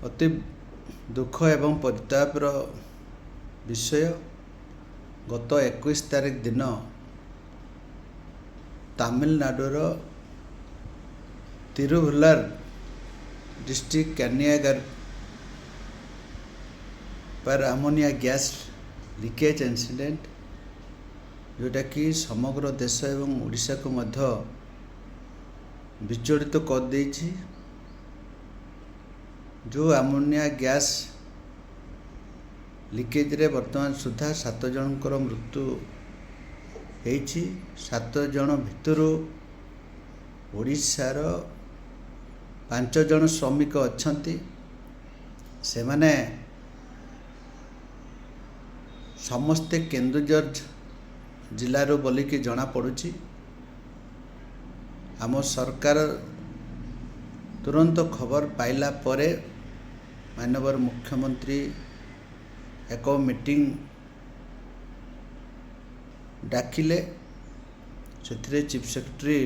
ଅତି ଦୁଃଖ ଏବଂ ପରିତାପର ବିଷୟ ଗତ 21 ତାରିଖ ଦିନ ତାମିଲନାଡୁର ତିରୁଭୁଲାର डिस्ट्रिक्ट कान्यागर पर अमोनिया गैस लीकेज इंसिडेंट जोटा कि समग्र देश एवं ओडिशा को मध्य विचलित कर देछि। जो अमोनिया गैस लीकेज रे वर्तमान सुधा 7 जनकर मृत्यु होइछि। 7 जन भितरु ओडिशार 5 जन श्रमिक अछंती। से माने समस्ते केन्दुझर जिलारो बोलिकी जना पड़ुछि। आम सरकार तुरंत खबर पाइला परे माननीय मुख्यमंत्री एक मीटिंग डाकिले। से चीफ सेक्रेटरी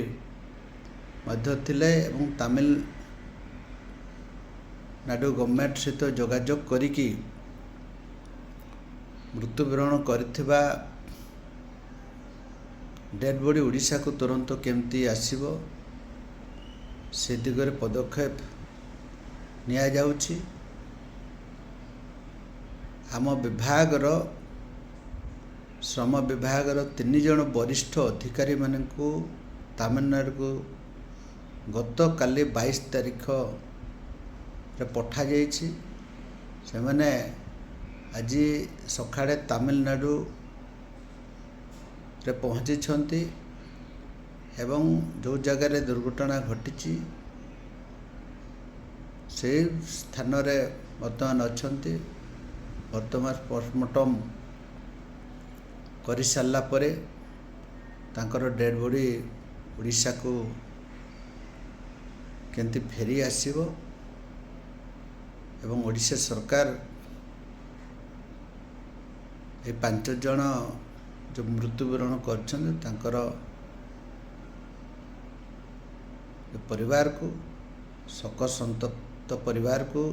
मध्य थिले एवं तमिलनाडु गवर्नमेंट सहित जोगाजोग करिकी मृत्युवरण करिथिबा डेड बॉडी ओडिशा को तुरंत केमती आसीबो से दिगरे पदक्षेप निया जाउछि। आम विभागर श्रम विभागर 3 जन वरिष्ठ अधिकारी मानकु तमिलनाडु को गत काली 22 तारिख रे पठा जाइछि। से माने आज सकाळे तमिलनाडु रे पहुँची छंती एवं जो जगह रे दुर्घटना घटी से स्थान रे वर्तमान अछंती। वर्तमान पोस्टमार्टम करि सारला परे तांकर डेड बॉडी ओडिशा को केंती फेरी आसीबो एवं ओडिशा सरकार ए 5 जन जो मृत्युवरण करछन तांकर परिवार को शोक संतप्त परिवार को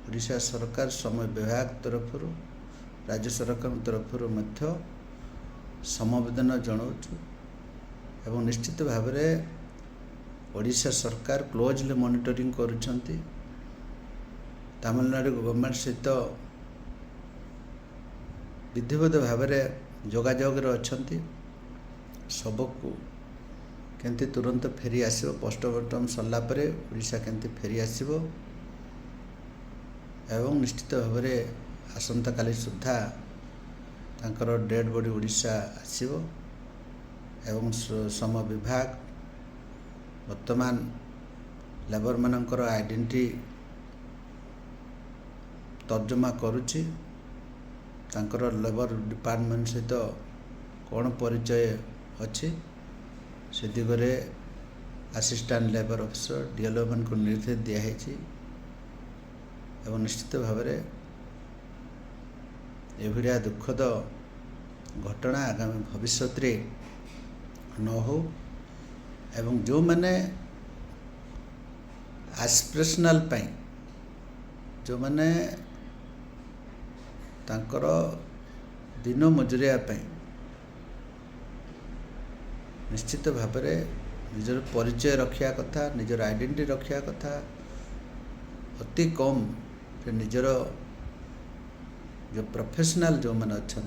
ओडिशा सरकार श्रम विभाग तरफ राज्य सरकार तरफ मध्य समवेदना जनाउछु। एवं निश्चित भाव में ओडिशा सरकार क्लोजली मॉनिटरिंग करुछंती। तमिलनाडु गवर्नमेंट सहित विधिवत भाव में जोगाजोग अछंती। सबको केंती तुरंत फेरी आसीबो पोस्टमार्टम सरला परे ओडिशा केंती फेरी आसीबो एवं निश्चित भाव में आसंता काली सुधा तांकर डेड बॉडी ओडिशा आसीबो एवं श्रम विभाग वर्तमान लेबर मानकर आइडेंटिटी तर्जमा करुछि। तांकर लेबर डिपार्टमेंट सहित कौन परिचय अच्छी से दिगरे असिस्टेंट लेबर ऑफिसर डीएलओ मान को निर्देश दिया एवं निश्चित भाव में एभलिया दुखद घटना आगामी भविष्य न हो एवं जो मैंने एस्पिरेशनल पाई जो मैंने तांकर दिन मजुरिया पाई निश्चित भाव में निजर परिचय रखिया कथा निजर आइडेंटिटी रखिया कथा अति कम निजर जो प्रोफेशनल जो मैंने अच्छा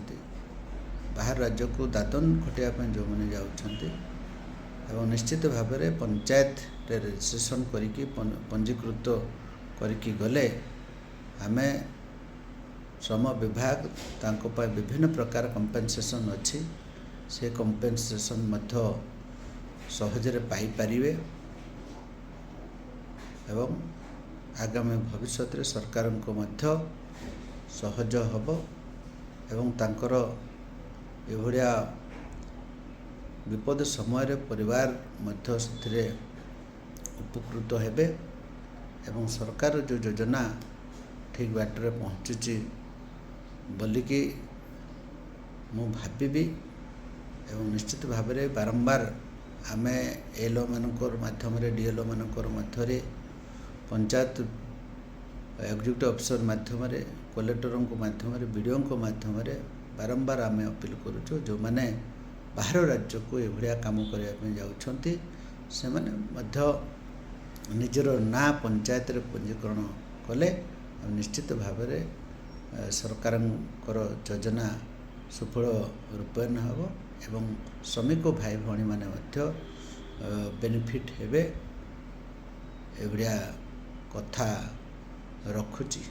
बाहर राज्य को दादन खटिया जो मैंने जाउछंती एवं निश्चित भाव में पंचायत रे रजिस्ट्रेशन करिकी पंजीकृत करिकी गले आमे श्रम विभाग तांको पाए विभिन्न प्रकार कंपेनसेशन अच्छी से कंपेनसेशन मध्य सहजरे पाई परिवे एवं आगामी भविष्य रे सरकार को मध्य सहज हब एवं तांकर एभलिया विपद समय रे परिवार मध्य से उपकृत हेबे एवं सरकार जो योजना ठीक बाटर पहुँचुची बोलिकी मु भाबी एवं निश्चित भाव में बारंबार आमे एलओ मानकर माध्यम डीएलओ मानकर मध्य पंचायत एग्जीक्यूटिव अफिसर माध्यम कलेक्टर माध्यम बीडीओ माध्यम बारंबार आम अपील करुचु जो मैंने बाहर राज्य को यह काम करने जाउछंती से माने मध्य निजर ना पंचायत रे पंजीकरण कले निश्चित भाव सरकार योजना सुफल रूपायन हम एवं श्रमिक भाई भौणी मैंने बेनिफिट हेबे एभलिया कथा रखुची।